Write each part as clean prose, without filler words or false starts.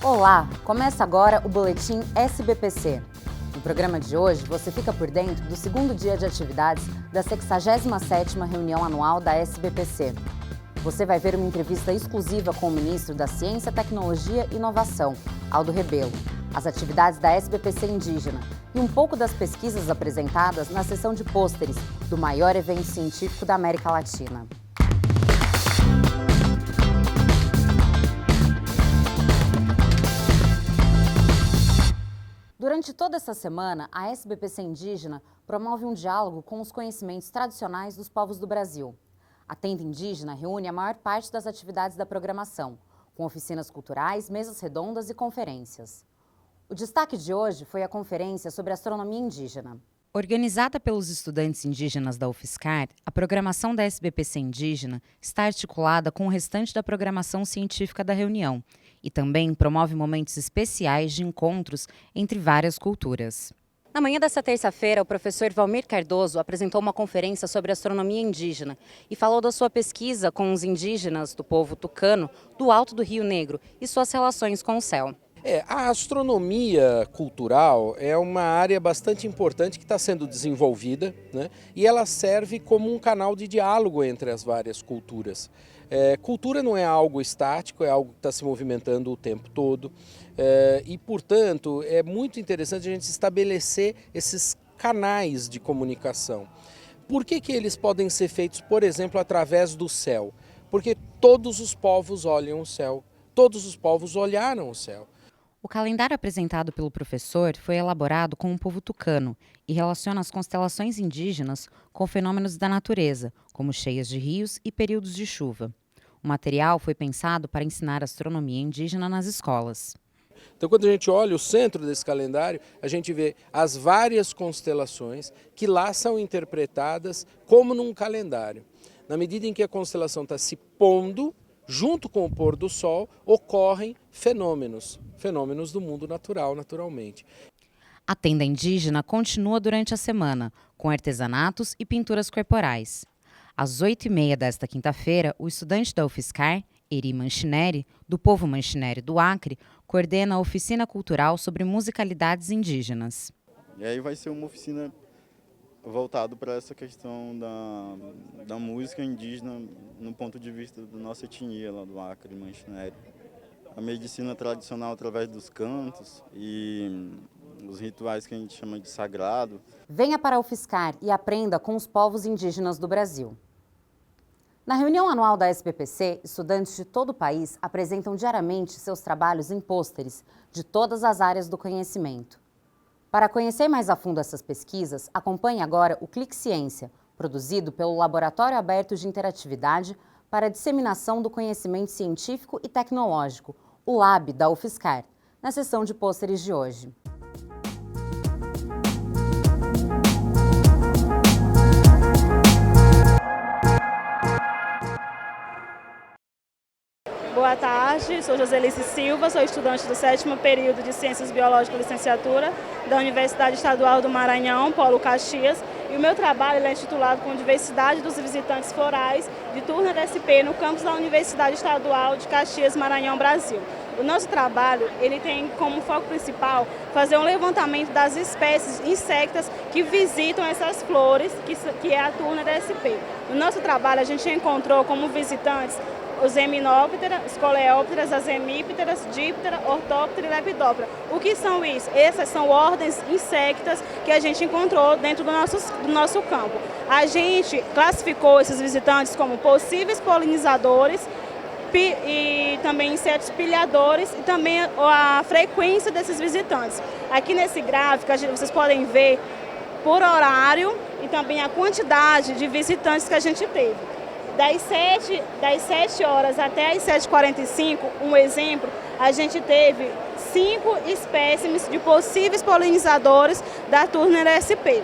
Olá, começa agora o Boletim SBPC. No programa de hoje, você fica por dentro do segundo dia de atividades da 67ª reunião anual da SBPC. Você vai ver uma entrevista exclusiva com o ministro da Ciência, Tecnologia e Inovação, Aldo Rebelo, as atividades da SBPC indígena e um pouco das pesquisas apresentadas na sessão de pôsteres do maior evento científico da América Latina. Durante toda essa semana, a SBPC Indígena promove um diálogo com os conhecimentos tradicionais dos povos do Brasil. A Tenda Indígena reúne a maior parte das atividades da programação, com oficinas culturais, mesas redondas e conferências. O destaque de hoje foi a conferência sobre astronomia indígena. Organizada pelos estudantes indígenas da UFSCar, a programação da SBPC Indígena está articulada com o restante da programação científica da reunião e também promove momentos especiais de encontros entre várias culturas. Na manhã desta terça-feira, o professor Valmir Cardoso apresentou uma conferência sobre astronomia indígena e falou da sua pesquisa com os indígenas do povo tucano do Alto do Rio Negro e suas relações com o céu. A astronomia cultural é uma área bastante importante que está sendo desenvolvida, né? E ela serve como um canal de diálogo entre as várias culturas. Cultura não é algo estático, é algo que está se movimentando o tempo todo e, portanto, é muito interessante a gente estabelecer esses canais de comunicação. Por que eles podem ser feitos, por exemplo, através do céu? Porque todos os povos olham o céu, todos os povos olharam o céu. O calendário apresentado pelo professor foi elaborado com o povo tucano e relaciona as constelações indígenas com fenômenos da natureza, como cheias de rios e períodos de chuva. O material foi pensado para ensinar astronomia indígena nas escolas. Então, quando a gente olha o centro desse calendário, a gente vê as várias constelações que lá são interpretadas como num calendário. Na medida em que a constelação está se pondo, junto com o pôr do sol, ocorrem fenômenos do mundo natural, naturalmente. A tenda indígena continua durante a semana, com artesanatos e pinturas corporais. Às 8h30 desta quinta-feira, o estudante da UFSCar, Eri Manchineri, do povo Manchineri do Acre, coordena a oficina cultural sobre musicalidades indígenas. E aí vai ser uma oficina voltado para essa questão da música indígena no ponto de vista da nossa etnia lá do Acre, Manchineri. A medicina tradicional através dos cantos e os rituais que a gente chama de sagrado. Venha para a UFSCar e aprenda com os povos indígenas do Brasil. Na reunião anual da SBPC, estudantes de todo o país apresentam diariamente seus trabalhos em pôsteres de todas as áreas do conhecimento. Para conhecer mais a fundo essas pesquisas, acompanhe agora o Clique Ciência, produzido pelo Laboratório Aberto de Interatividade para a Disseminação do Conhecimento Científico e Tecnológico, o LAB da UFSCar, na sessão de pôsteres de hoje. Boa tarde, sou Joselice Silva, sou estudante do 7º período de Ciências Biológicas Licenciatura da Universidade Estadual do Maranhão, Polo Caxias, e o meu trabalho é intitulado com Diversidade dos Visitantes Florais de Turner SP no campus da Universidade Estadual de Caxias, Maranhão, Brasil. O nosso trabalho ele tem como foco principal fazer um levantamento das espécies insectas que visitam essas flores, que é a Turner SP. No nosso trabalho a gente encontrou como visitantes os Hymenoptera, os Coleópteras, as Hemípteras, Díptera, Ortóptera e Lepidóptera. O que são isso? Essas são ordens insectas que a gente encontrou dentro do nosso campo. A gente classificou esses visitantes como possíveis polinizadores e também insetos pilhadores e também a frequência desses visitantes. Aqui nesse gráfico vocês podem ver por horário e também a quantidade de visitantes que a gente teve. Das 7 horas até as 7h45, um exemplo, a gente teve 5 espécimes de possíveis polinizadores da Turner SP.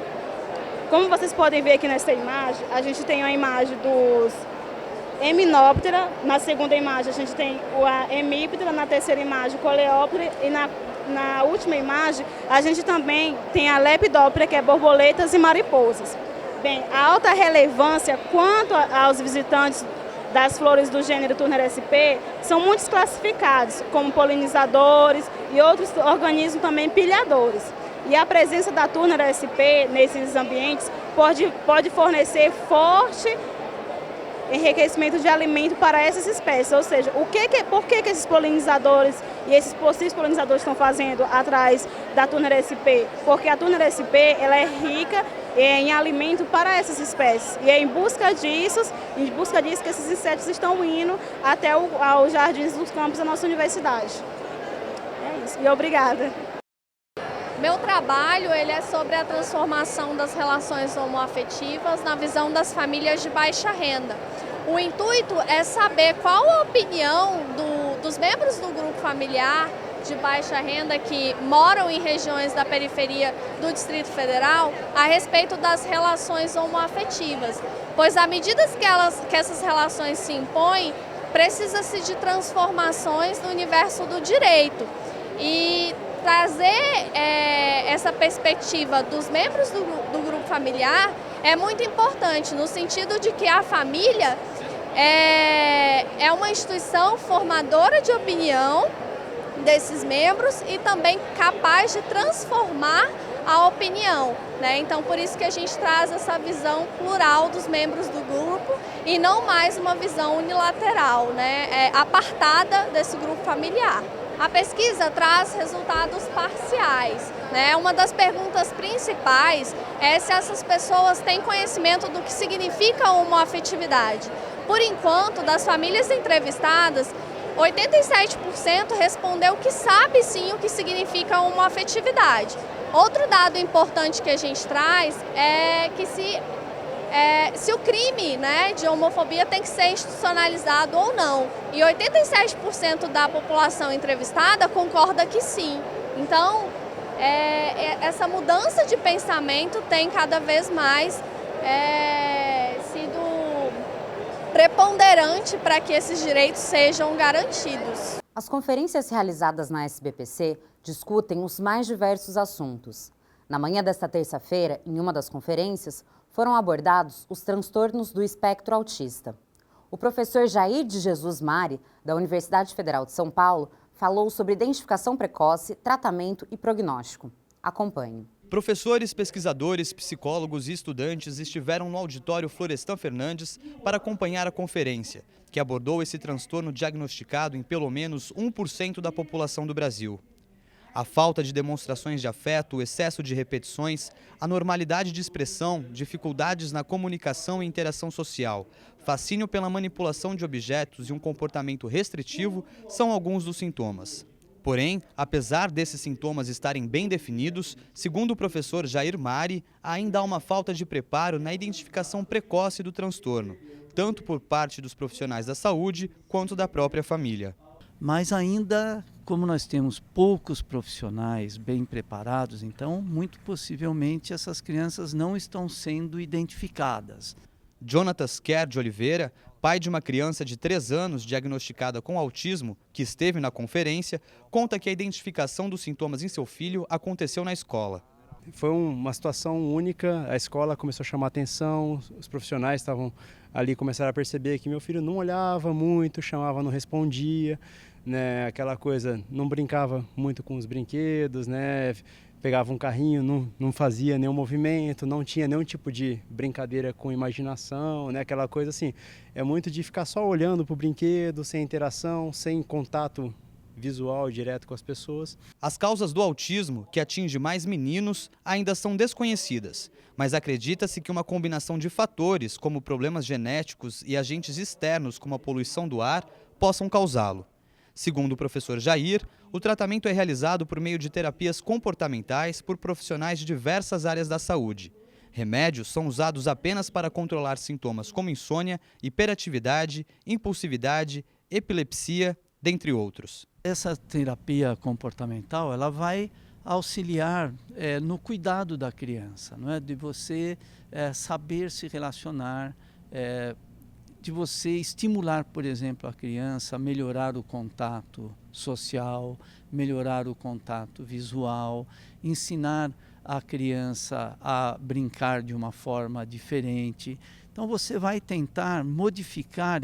Como vocês podem ver aqui nessa imagem, a gente tem a imagem dos Hymenoptera, na segunda imagem a gente tem a Hemíptera, na terceira imagem o Coleóptera e na última imagem a gente também tem a Lepidóptera, que é borboletas e mariposas. Bem, a alta relevância quanto aos visitantes das flores do gênero Turner sp são muitos classificados, como polinizadores e outros organismos também pilhadores. E a presença da Turner sp nesses ambientes pode fornecer forte enriquecimento de alimento para essas espécies, ou seja, por que esses polinizadores e esses possíveis polinizadores estão fazendo atrás da Turner sp? Porque a Turner sp ela é rica em alimento para essas espécies e é em busca disso que esses insetos estão indo até aos jardins dos campos da nossa universidade. É isso, e obrigada. Meu trabalho ele é sobre a transformação das relações homoafetivas na visão das famílias de baixa renda. O intuito é saber qual a opinião dos membros do grupo familiar de baixa renda que moram em regiões da periferia do Distrito Federal a respeito das relações homoafetivas, pois à medida que essas relações se impõem, precisa-se de transformações no universo do direito. E trazer essa perspectiva dos membros do grupo familiar é muito importante, no sentido de que a família é uma instituição formadora de opinião desses membros e também capaz de transformar a opinião, né? Então, por isso que a gente traz essa visão plural dos membros do grupo e não mais uma visão unilateral, né? Apartada desse grupo familiar. A pesquisa traz resultados parciais, né? Uma das perguntas principais é se essas pessoas têm conhecimento do que significa homoafetividade. Por enquanto, das famílias entrevistadas, 87% respondeu que sabe sim o que significa homoafetividade. Outro dado importante que a gente traz é que se o crime, né, de homofobia tem que ser institucionalizado ou não. E 87% da população entrevistada concorda que sim. Então, essa mudança de pensamento tem cada vez mais sido preponderante para que esses direitos sejam garantidos. As conferências realizadas na SBPC discutem os mais diversos assuntos. Na manhã desta terça-feira, em uma das conferências, foram abordados os transtornos do espectro autista. O professor Jair de Jesus Mari, da Universidade Federal de São Paulo, falou sobre identificação precoce, tratamento e prognóstico. Acompanhe. Professores, pesquisadores, psicólogos e estudantes estiveram no auditório Florestan Fernandes para acompanhar a conferência, que abordou esse transtorno diagnosticado em pelo menos 1% da população do Brasil. A falta de demonstrações de afeto, o excesso de repetições, a normalidade de expressão, dificuldades na comunicação e interação social, fascínio pela manipulação de objetos e um comportamento restritivo são alguns dos sintomas. Porém, apesar desses sintomas estarem bem definidos, segundo o professor Jair Mari, ainda há uma falta de preparo na identificação precoce do transtorno, tanto por parte dos profissionais da saúde quanto da própria família. Mas ainda, como nós temos poucos profissionais bem preparados, então, muito possivelmente essas crianças não estão sendo identificadas. Jonatas Kerr de Oliveira, pai de uma criança de 3 anos diagnosticada com autismo, que esteve na conferência, conta que a identificação dos sintomas em seu filho aconteceu na escola. Foi uma situação única, a escola começou a chamar atenção, os profissionais estavam ali, começaram a perceber que meu filho não olhava muito, chamava, não respondia, né, aquela coisa, não brincava muito com os brinquedos, né, pegava um carrinho, não fazia nenhum movimento, não tinha nenhum tipo de brincadeira com imaginação, né, aquela coisa assim, é muito de ficar só olhando para o brinquedo, sem interação, sem contato visual direto com as pessoas. As causas do autismo, que atinge mais meninos, ainda são desconhecidas, mas acredita-se que uma combinação de fatores, como problemas genéticos e agentes externos, como a poluição do ar, possam causá-lo. Segundo o professor Jair, o tratamento é realizado por meio de terapias comportamentais por profissionais de diversas áreas da saúde. Remédios são usados apenas para controlar sintomas como insônia, hiperatividade, impulsividade, epilepsia, dentre outros. Essa terapia comportamental ela vai auxiliar no cuidado da criança, não é? De você saber se relacionar, de você estimular, por exemplo, a criança a melhorar o contato social, melhorar o contato visual, ensinar a criança a brincar de uma forma diferente. Então você vai tentar modificar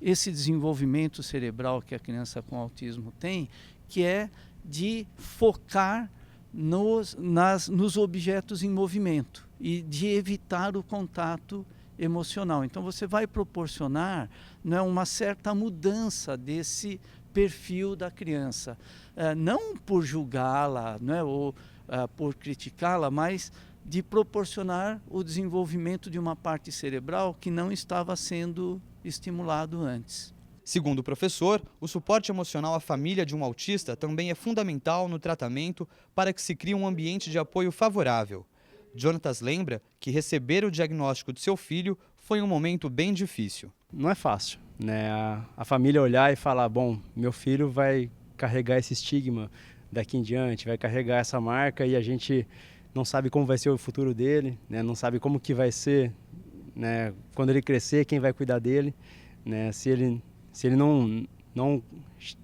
esse desenvolvimento cerebral que a criança com autismo tem, que é de focar nos objetos em movimento e de evitar o contato emocional. Então você vai proporcionar, né, uma certa mudança desse perfil da criança, não por julgá-la, né, ou por criticá-la, mas de proporcionar o desenvolvimento de uma parte cerebral que não estava sendo estimulado antes. Segundo o professor, o suporte emocional à família de um autista também é fundamental no tratamento para que se crie um ambiente de apoio favorável. Jonatas lembra que receber o diagnóstico de seu filho foi um momento bem difícil. Não é fácil, né? A família olhar e falar, bom, meu filho vai carregar esse estigma daqui em diante, vai carregar essa marca e a gente não sabe como vai ser o futuro dele, né? Não sabe como que vai ser, né? Quando ele crescer, quem vai cuidar dele, né? Se ele não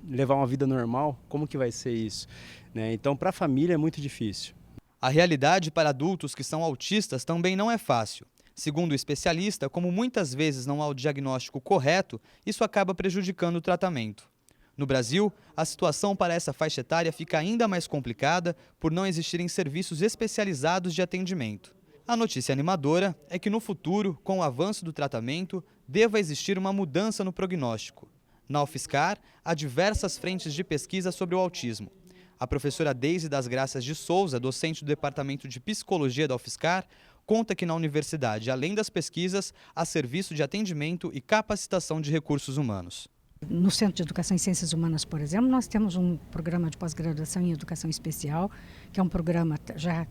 levar uma vida normal, como que vai ser isso, né? Então, para a família é muito difícil. A realidade para adultos que são autistas também não é fácil. Segundo o especialista, como muitas vezes não há o diagnóstico correto, isso acaba prejudicando o tratamento. No Brasil, a situação para essa faixa etária fica ainda mais complicada por não existirem serviços especializados de atendimento. A notícia animadora é que no futuro, com o avanço do tratamento, deva existir uma mudança no prognóstico. Na UFSCar, há diversas frentes de pesquisa sobre o autismo. A professora Deise das Graças de Souza, docente do Departamento de Psicologia da UFSCar, conta que na universidade, além das pesquisas, há serviço de atendimento e capacitação de recursos humanos. No Centro de Educação em Ciências Humanas, por exemplo, nós temos um programa de pós-graduação em Educação Especial, que é um programa já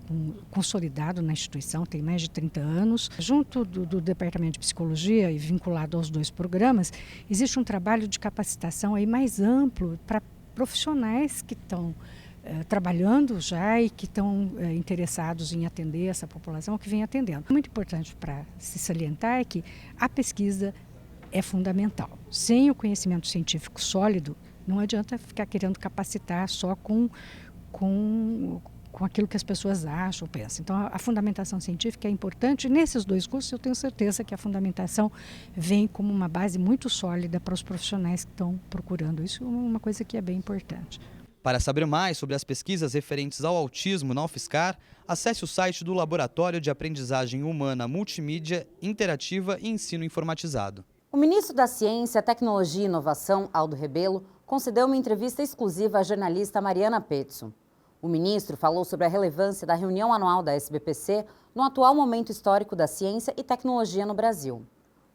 consolidado na instituição, tem mais de 30 anos. Junto do Departamento de Psicologia e vinculado aos dois programas, existe um trabalho de capacitação aí mais amplo para profissionais que estão trabalhando já e que estão interessados em atender essa população que vem atendendo. Muito importante para se salientar é que a pesquisa é fundamental. Sem o conhecimento científico sólido, não adianta ficar querendo capacitar só com aquilo que as pessoas acham ou pensam. Então, a fundamentação científica é importante. Nesses dois cursos, eu tenho certeza que a fundamentação vem como uma base muito sólida para os profissionais que estão procurando. Isso é uma coisa que é bem importante. Para saber mais sobre as pesquisas referentes ao autismo na UFSCar, acesse o site do Laboratório de Aprendizagem Humana Multimídia, Interativa e Ensino Informatizado. O ministro da Ciência, Tecnologia e Inovação, Aldo Rebelo, concedeu uma entrevista exclusiva à jornalista Mariana Pezzo. O ministro falou sobre a relevância da reunião anual da SBPC no atual momento histórico da ciência e tecnologia no Brasil.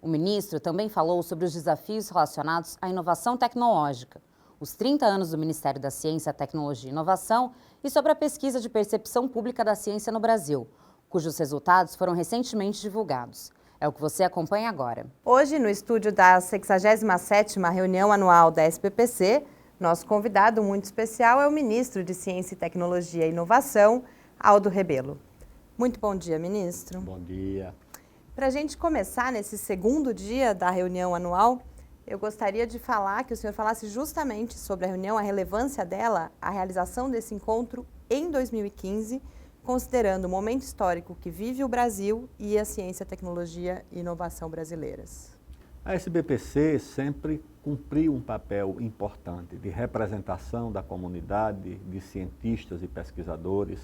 O ministro também falou sobre os desafios relacionados à inovação tecnológica, os 30 anos do Ministério da Ciência, Tecnologia e Inovação e sobre a pesquisa de percepção pública da ciência no Brasil, cujos resultados foram recentemente divulgados. É o que você acompanha agora. Hoje, no estúdio da 67ª reunião anual da SBPC, nosso convidado muito especial é o ministro de Ciência, Tecnologia e Inovação, Aldo Rebelo. Muito bom dia, ministro. Bom dia. Para a gente começar nesse segundo dia da reunião anual, eu gostaria de falar que o senhor falasse justamente sobre a reunião, a relevância dela, a realização desse encontro em 2015, considerando o momento histórico que vive o Brasil e a ciência, tecnologia e inovação brasileiras. A SBPC sempre cumpriu um papel importante de representação da comunidade, de cientistas e pesquisadores,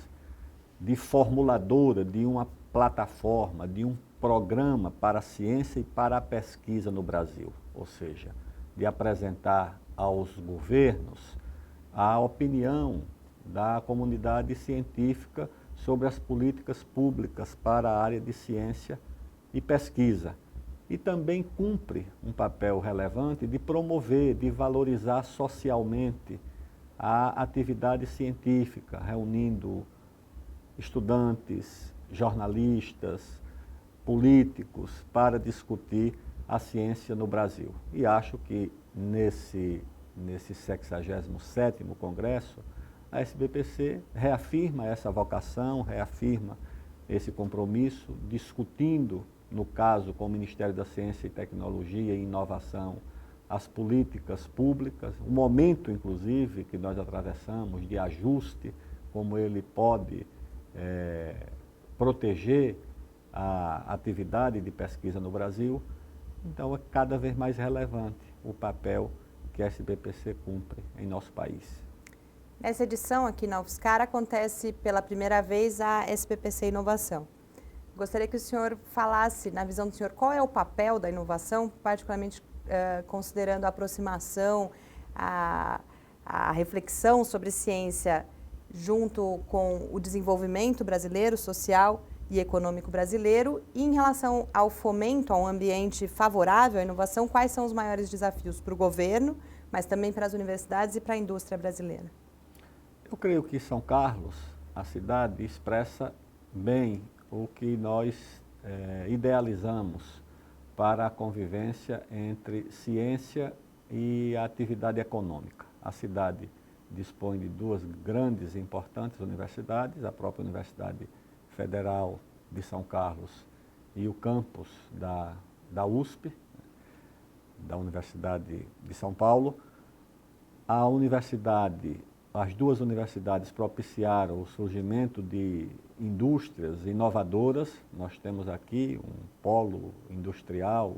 de formuladora de uma plataforma, de um programa para a ciência e para a pesquisa no Brasil, ou seja, de apresentar aos governos a opinião da comunidade científica sobre as políticas públicas para a área de ciência e pesquisa. E também cumpre um papel relevante de promover, de valorizar socialmente a atividade científica, reunindo estudantes, jornalistas, políticos para discutir a ciência no Brasil. E acho que nesse 67º Congresso, a SBPC reafirma essa vocação, reafirma esse compromisso, discutindo, no caso, com o Ministério da Ciência e Tecnologia e Inovação, as políticas públicas, o momento, inclusive, que nós atravessamos de ajuste, como ele pode proteger a atividade de pesquisa no Brasil. Então é cada vez mais relevante o papel que a SBPC cumpre em nosso país. Nessa edição aqui na UFSCar acontece pela primeira vez a SBPC Inovação. Gostaria que o senhor falasse, na visão do senhor, qual é o papel da inovação, particularmente considerando a aproximação, a reflexão sobre ciência junto com o desenvolvimento brasileiro, social e econômico brasileiro, e em relação ao fomento a um ambiente favorável à inovação, quais são os maiores desafios para o governo, mas também para as universidades e para a indústria brasileira? Eu creio que São Carlos, a cidade, expressa bem o que nós idealizamos para a convivência entre ciência e a atividade econômica. A cidade dispõe de duas grandes e importantes universidades, a própria Universidade Federal de São Carlos e o campus da USP, da Universidade de São Paulo. As duas universidades propiciaram o surgimento de indústrias inovadoras. Nós temos aqui um polo industrial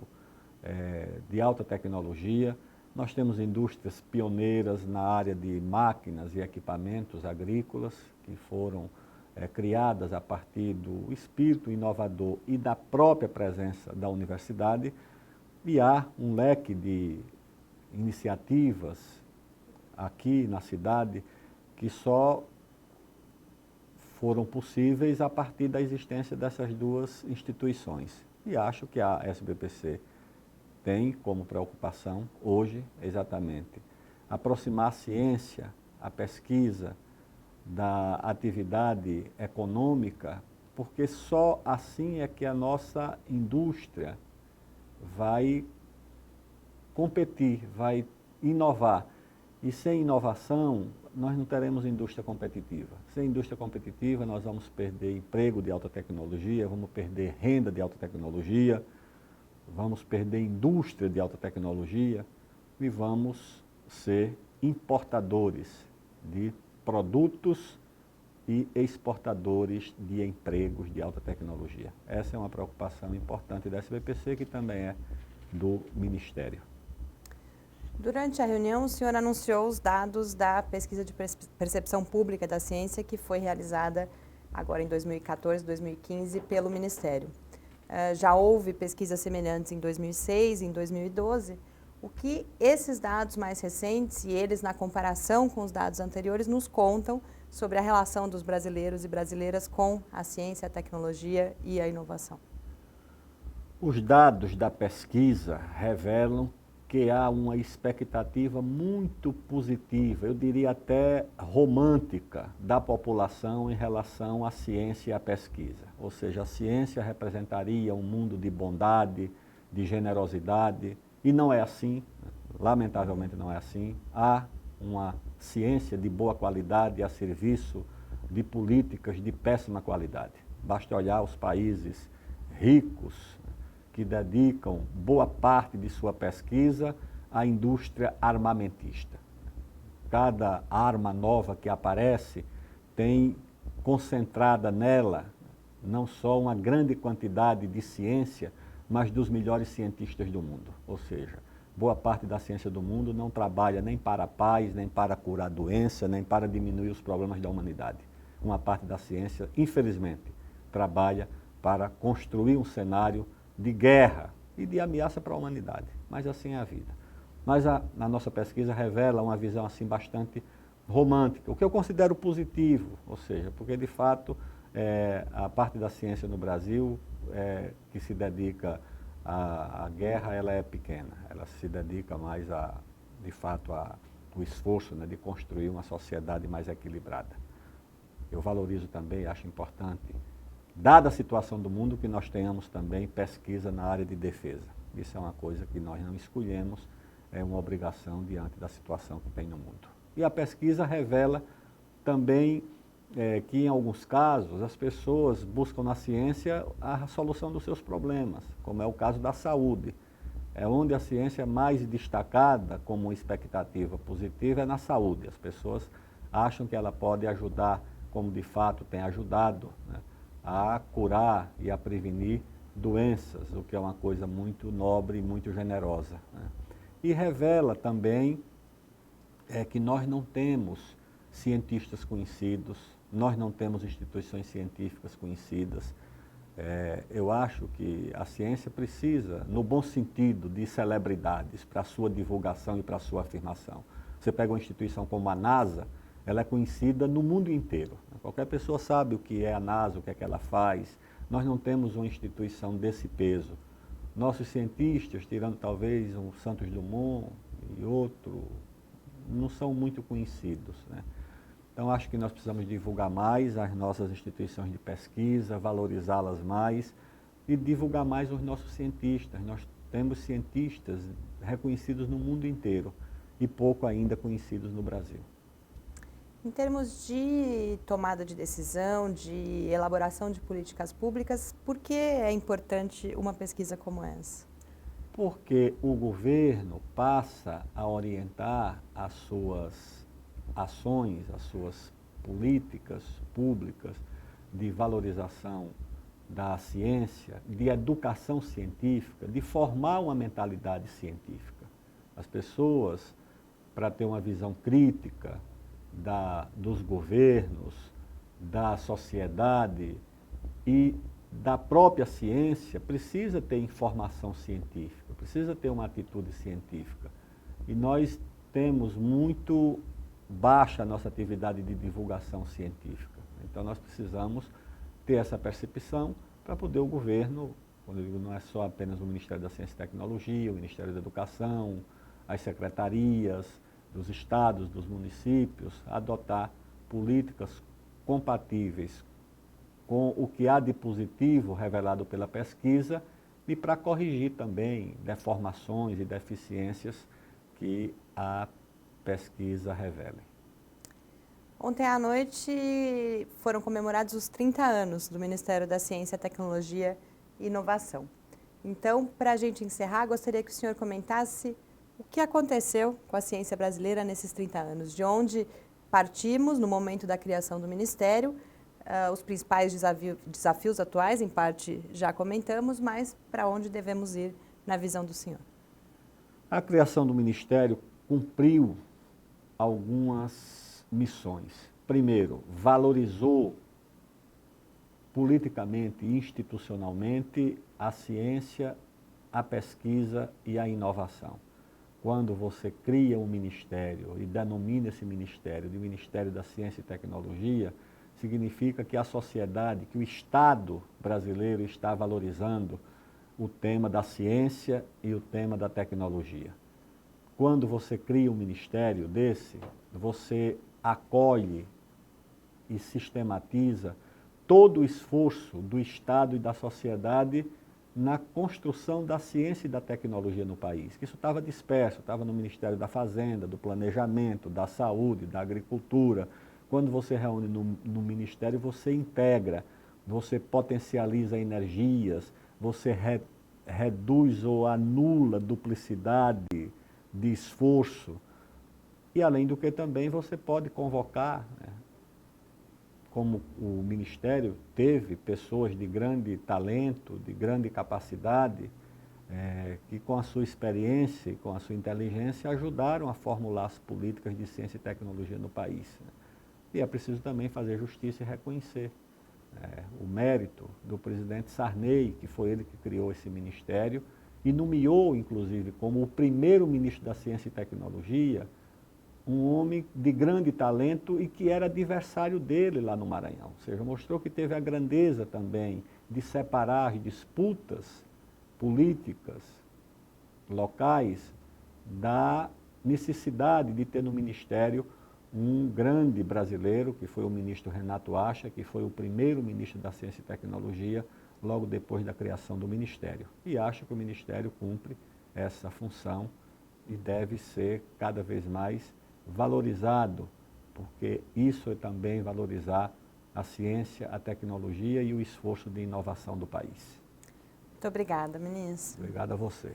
de alta tecnologia. Nós temos indústrias pioneiras na área de máquinas e equipamentos agrícolas, que foram criadas a partir do espírito inovador e da própria presença da universidade. E há um leque de iniciativas aqui na cidade que só foram possíveis a partir da existência dessas duas instituições. E acho que a SBPC tem como preocupação hoje, exatamente, aproximar a ciência, a pesquisa da atividade econômica, porque só assim é que a nossa indústria vai competir, vai inovar. E sem inovação, nós não teremos indústria competitiva. Sem indústria competitiva, nós vamos perder emprego de alta tecnologia, vamos perder renda de alta tecnologia, vamos perder indústria de alta tecnologia e vamos ser importadores de produtos e exportadores de empregos de alta tecnologia. Essa é uma preocupação importante da SBPC, que também é do Ministério. Durante a reunião, o senhor anunciou os dados da pesquisa de percepção pública da ciência que foi realizada agora em 2014, 2015 pelo Ministério. Já houve pesquisas semelhantes em 2006, em 2012. O que esses dados mais recentes e eles na comparação com os dados anteriores nos contam sobre a relação dos brasileiros e brasileiras com a ciência, a tecnologia e a inovação? Os dados da pesquisa revelam que há uma expectativa muito positiva, eu diria até romântica, da população em relação à ciência e à pesquisa. Ou seja, a ciência representaria um mundo de bondade, de generosidade, e não é assim, lamentavelmente não é assim. Há uma ciência de boa qualidade a serviço de políticas de péssima qualidade. Basta olhar os países ricos, que dedicam boa parte de sua pesquisa à indústria armamentista. Cada arma nova que aparece tem concentrada nela não só uma grande quantidade de ciência, mas dos melhores cientistas do mundo. Ou seja, boa parte da ciência do mundo não trabalha nem para a paz, nem para curar doença, nem para diminuir os problemas da humanidade. Uma parte da ciência, infelizmente, trabalha para construir um cenário de guerra e de ameaça para a humanidade, mas assim é a vida. Mas a nossa pesquisa revela uma visão assim bastante romântica, o que eu considero positivo, ou seja, porque de fato a parte da ciência no Brasil que se dedica à guerra, ela é pequena, ela se dedica mais de fato ao esforço, né, de construir uma sociedade mais equilibrada. Eu valorizo também, acho importante, dada a situação do mundo, que nós tenhamos também pesquisa na área de defesa. Isso é uma coisa que nós não escolhemos, é uma obrigação diante da situação que tem no mundo. E a pesquisa revela também que, em alguns casos, as pessoas buscam na ciência a solução dos seus problemas, como é o caso da saúde. É onde a ciência é mais destacada como expectativa positiva, é na saúde. As pessoas acham que ela pode ajudar como de fato tem ajudado, né, a curar e a prevenir doenças, o que é uma coisa muito nobre e muito generosa, né. E revela também que nós não temos cientistas conhecidos, nós não temos instituições científicas conhecidas. Eu acho que a ciência precisa, no bom sentido, de celebridades para a sua divulgação e para a sua afirmação. Você pega uma instituição como a NASA, ela é conhecida no mundo inteiro. Qualquer pessoa sabe o que é a NASA, o que é que ela faz. Nós não temos uma instituição desse peso. Nossos cientistas, tirando talvez um Santos Dumont e outro, não são muito conhecidos, né? Então, acho que nós precisamos divulgar mais as nossas instituições de pesquisa, valorizá-las mais e divulgar mais os nossos cientistas. Nós temos cientistas reconhecidos no mundo inteiro e pouco ainda conhecidos no Brasil. Em termos de tomada de decisão, de elaboração de políticas públicas, por que é importante uma pesquisa como essa? Porque o governo passa a orientar as suas ações, as suas políticas públicas de valorização da ciência, de educação científica, de formar uma mentalidade científica. As pessoas, para ter uma visão crítica dos governos, da sociedade e da própria ciência, precisa ter informação científica, precisa ter uma atitude científica. E nós temos muito baixa a nossa atividade de divulgação científica. Então, nós precisamos ter essa percepção para poder o governo, quando eu digo, não é só apenas o Ministério da Ciência e Tecnologia, o Ministério da Educação, as secretarias dos estados, dos municípios, adotar políticas compatíveis com o que há de positivo revelado pela pesquisa e para corrigir também deformações e deficiências que a pesquisa revela. Ontem à noite foram comemorados os 30 anos do Ministério da Ciência, Tecnologia e Inovação. Então, para a gente encerrar, gostaria que o senhor comentasse o que aconteceu com a ciência brasileira nesses 30 anos, de onde partimos no momento da criação do Ministério, os principais desafios atuais, em parte já comentamos, mas para onde devemos ir na visão do senhor? A criação do Ministério cumpriu algumas missões. Primeiro, valorizou politicamente e institucionalmente a ciência, a pesquisa e a inovação. Quando você cria um ministério e denomina esse ministério de Ministério da Ciência e Tecnologia, significa que a sociedade, que o Estado brasileiro está valorizando o tema da ciência e o tema da tecnologia. Quando você cria um ministério desse, você acolhe e sistematiza todo o esforço do Estado e da sociedade na construção da ciência e da tecnologia no país. Isso estava disperso, estava no Ministério da Fazenda, do Planejamento, da Saúde, da Agricultura. Quando você reúne no Ministério, você integra, você potencializa energias, você reduz ou anula duplicidade de esforço. E, além do que também, você pode convocar, né, como o Ministério teve pessoas de grande talento, de grande capacidade, que com a sua experiência e com a sua inteligência ajudaram a formular as políticas de ciência e tecnologia no país. E é preciso também fazer justiça e reconhecer o mérito do presidente Sarney, que foi ele que criou esse ministério e nomeou, inclusive, como o primeiro ministro da Ciência e Tecnologia, um homem de grande talento e que era adversário dele lá no Maranhão. Ou seja, mostrou que teve a grandeza também de separar as disputas políticas locais da necessidade de ter no Ministério um grande brasileiro, que foi o ministro Renato Acha, que foi o primeiro ministro da Ciência e Tecnologia, logo depois da criação do Ministério. E acho que o Ministério cumpre essa função e deve ser cada vez mais valorizado, porque isso é também valorizar a ciência, a tecnologia e o esforço de inovação do país. Muito obrigada, ministro. Obrigado a você.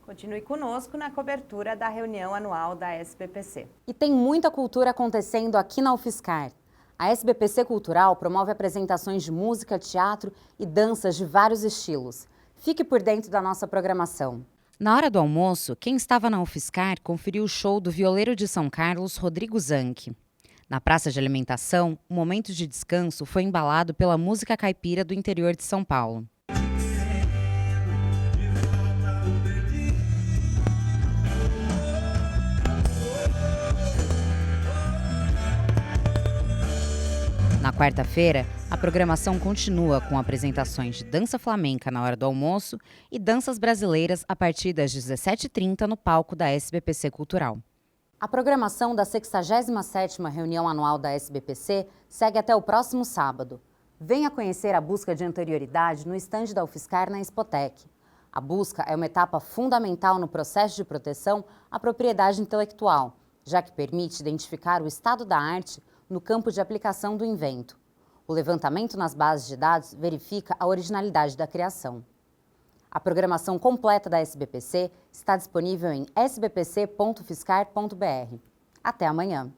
Continue conosco na cobertura da reunião anual da SBPC. E tem muita cultura acontecendo aqui na UFSCar. A SBPC Cultural promove apresentações de música, teatro e danças de vários estilos. Fique por dentro da nossa programação. Na hora do almoço, quem estava na UFSCar conferiu o show do violeiro de São Carlos, Rodrigo Zanchi. Na praça de alimentação, o momento de descanso foi embalado pela música caipira do interior de São Paulo. Na quarta-feira, a programação continua com apresentações de dança flamenca na hora do almoço e danças brasileiras a partir das 17h30 no palco da SBPC Cultural. A programação da 67ª reunião anual da SBPC segue até o próximo sábado. Venha conhecer a busca de anterioridade no estande da UFSCar na Expotec. A busca é uma etapa fundamental no processo de proteção à propriedade intelectual, já que permite identificar o estado da arte no campo de aplicação do invento. O levantamento nas bases de dados verifica a originalidade da criação. A programação completa da SBPC está disponível em sbpc.ufscar.br. Até amanhã!